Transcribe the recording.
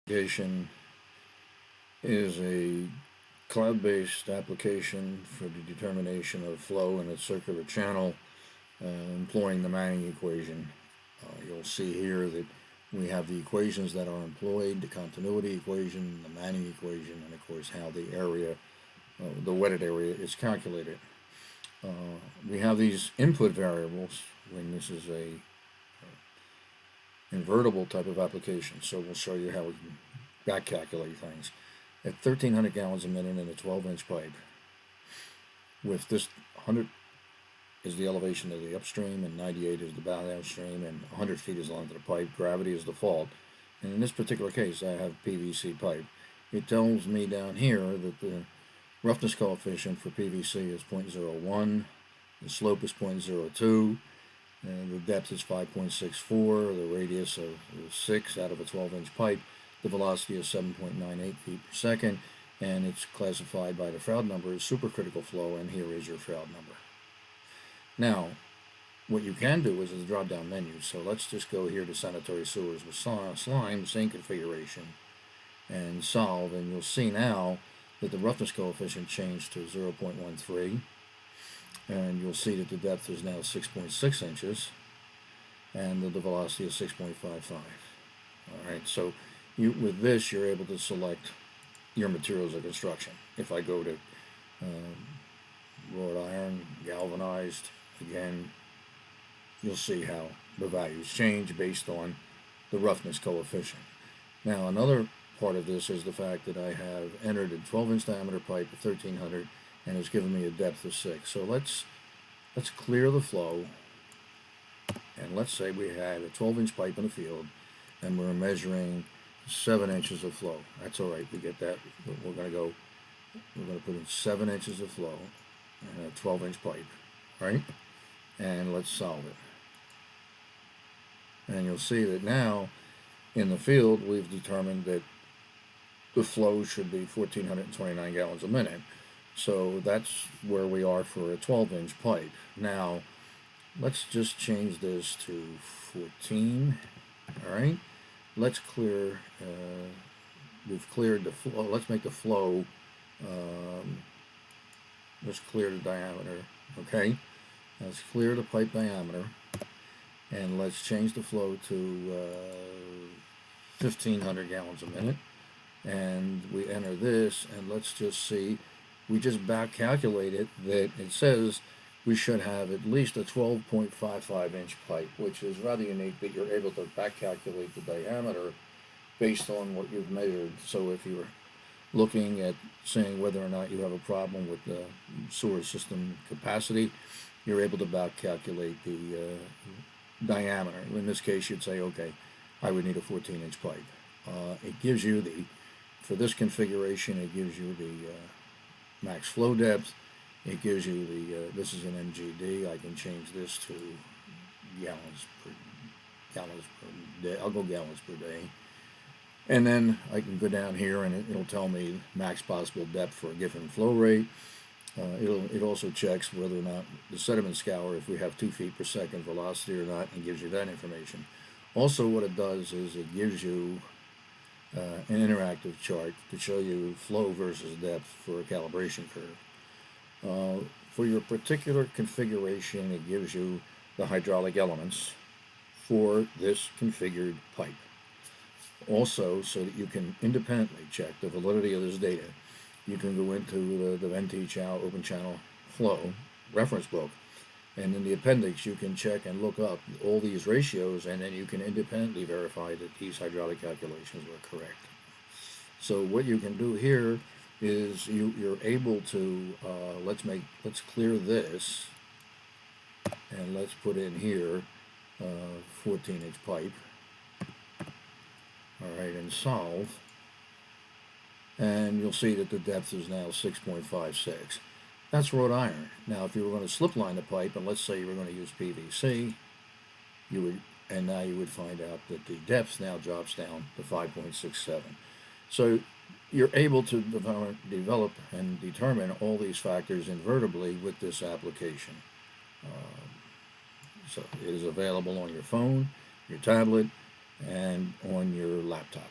application is a cloud-based application for the determination of flow in a circular channel, employing the Manning equation. You'll see here that we have the equations that are employed, the continuity equation, the Manning equation, and of course how the area, the wetted area, is calculated. We have these input variables when this is a invertible type of application, so we'll show you how we can back calculate things. At 1,300 gallons a minute in a 12-inch pipe, with this 100 is the elevation of the upstream and 98 is the downstream and 100 feet is the length of the pipe, gravity is the fault. And in this particular case, I have PVC pipe. It tells me down here that the roughness coefficient for PVC is 0.01, the slope is 0.02, and the depth is 5.64, the radius of 6 out of a 12-inch pipe, the velocity is 7.98 feet per second, and it's classified by the Froude number as supercritical flow, and here is your Froude number. Now, what you can do is a drop-down menu, so let's just go here to sanitary sewers with slime, same configuration, and solve, and you'll see now that the roughness coefficient changed to 0.13, and you'll see that the depth is now 6.6 inches, and the velocity is 6.55. All right, so with this, you're able to select your materials of construction. If I go to wrought iron, galvanized, again, you'll see how the values change based on the roughness coefficient. Now, another part of this is the fact that I have entered a 12-inch diameter pipe of 1,300 and it's given me a depth of 6. So let's clear the flow, and let's say we had a 12-inch pipe in the field and we're measuring 7 inches of flow. That's all right, we get that. We're going to put in 7 inches of flow in a 12-inch pipe, right? And let's solve it. And you'll see that now in the field we've determined that the flow should be 1,429 gallons a minute. So that's where we are for a 12-inch pipe. Now, let's just change this to 14, all right? Let's clear, we've cleared the flow, let's make the flow, let's clear the diameter, okay? Let's clear the pipe diameter, and let's change the flow to 1,500 gallons a minute. And we enter this, and let's just see, we just back calculated that it says we should have at least a 12.55 inch pipe, which is rather unique that you're able to back calculate the diameter based on what you've measured. So if you're looking at saying whether or not you have a problem with the sewer system capacity, you're able to back calculate the diameter. In this case, you'd say, okay, I would need a 14-inch pipe. It gives you for this configuration, it gives you the max flow depth. It gives you this is an MGD. I can change this to gallons per day. I'll go gallons per day. And then I can go down here and it'll tell me max possible depth for a given flow rate. It also checks whether or not the sediment scour, if we have 2 feet per second velocity or not, and gives you that information. Also, what it does is it gives you an interactive chart to show you flow versus depth for a calibration curve. For your particular configuration, it gives you the hydraulic elements for this configured pipe. Also, so that you can independently check the validity of this data, you can go into the Venti Chow Open Channel Flow reference book, and in the appendix you can check and look up all these ratios, and then you can independently verify that these hydraulic calculations were correct. So what you can do here is you're able to let's clear this, and let's put in here 14-inch pipe. All right, and solve, and you'll see that the depth is now 6.56. That's wrought iron. Now, if you were going to slip line the pipe, and let's say you were going to use PVC, now you would find out that the depth now drops down to 5.67. So you're able to develop and determine all these factors invertibly with this application. So it is available on your phone, your tablet, and on your laptop.